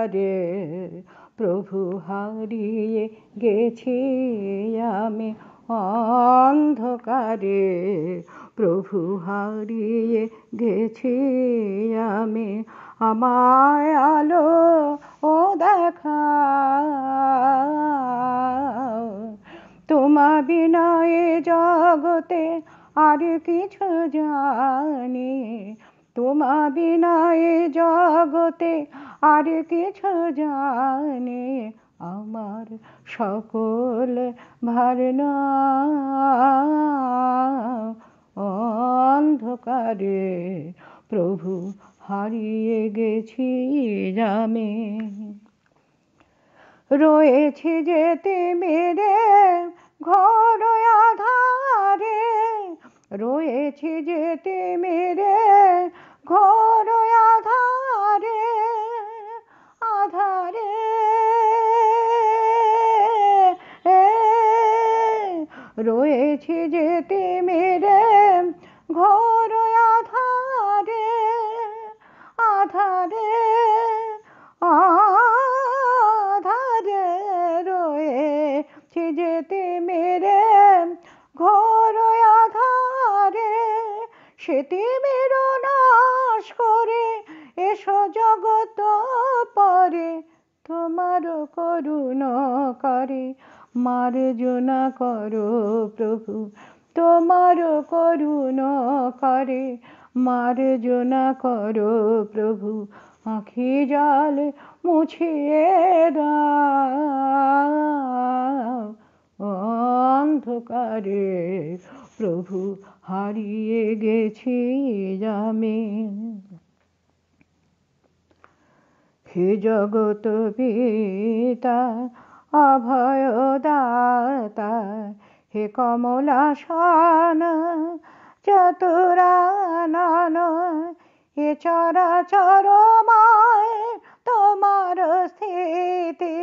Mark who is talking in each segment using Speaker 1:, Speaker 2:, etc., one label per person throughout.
Speaker 1: অন্ধকারে প্রভু হারিয়ে গেছি আমি, অন্ধকারে প্রভু হারিয়ে গেছি আমি। আমায় আলো ও দেখাও, তোমা বিনা এ জগতে আর কিছু জানি, তোমা বিনা এ জগতে আর কিছু জানি। আমার সকল ভার নাও, অন্ধকারে প্রভু হারিয়ে গেছি আমি। রয়েছি যেতে মেরে ঘোর আধারে, রয়েছি যেতে মেরে ঘোর আধারে, আধারে রয়েছি যেতে মেরে ঘোর আধারে, আধারে আধারে রয়েছি যেতে মেরে ঘোর আধারে। সে তিমির নাশ করে এসো জগৎ পরে, তোমার করুণা করে মার্জনা করো প্রভু, তোমার করুণা করে মার্জনা করো প্রভু। আঁখি জল মুছিয়ে দাও, অন্ধকারে প্রভু হারিয়ে গেছি আমি। হে জগত পিতা অভয় দাতা, হে কমলাসন চতুরানন, হে চরাচরময় তোমার স্থিতি,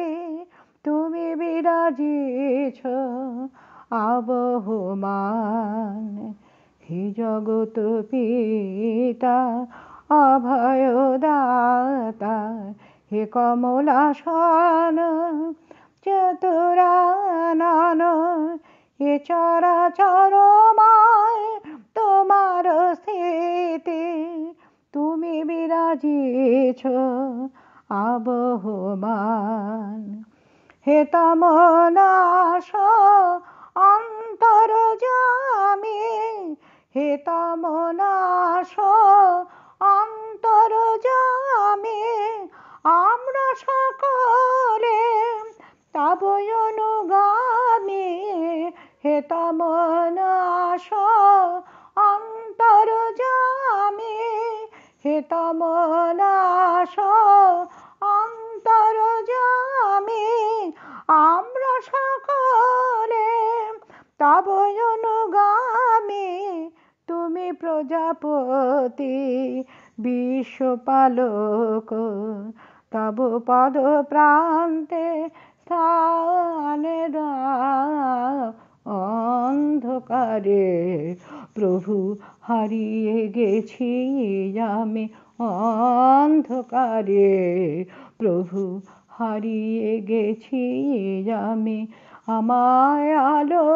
Speaker 1: তুমি বিরাজিছ আবহমান। হে জগত পিতা অভয় দাতা, হে কমলাসন চতুরানন, হে চরাচরময় তোমার স্থিতি, তুমি বিরাজিছ আবহমান। হে তমনাশ অন্তর্যামী, হে তমনাশ অন্তর্যামী, আমরা সকলে তবই অনুগামী। হে তমনাশ অন্তর্যামী, হে তমনাশ অন্তর্যামী, আমরা সকলে তবই অনুগামী। তুমি প্রজাপতি বিশ্বপালক, তব পদ প্রান্তে স্থান দাও, অন্ধকারে প্রভু হারিয়ে গেছি আমি, অন্ধকারে প্রভু হারিয়ে গেছি আমি। আমায় আলো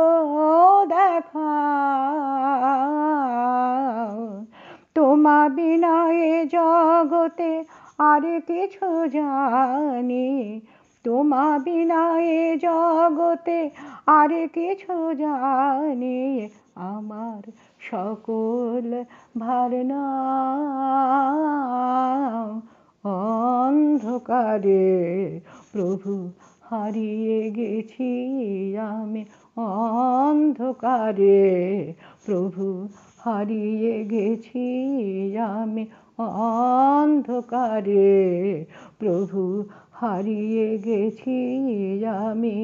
Speaker 1: দেখাও, তোমা বিনা এ জগতে আর কিছু জানি, তোমা বিনা এ জগতে আর কিছু জানি। আমার সকল ভার নাও, অন্ধকারে প্রভু হারিয়ে গেছি আমি, অন্ধকারে প্রভু হারিয়ে গেছি আমি, অন্ধকারে প্রভু হারিয়ে গেছি আমি।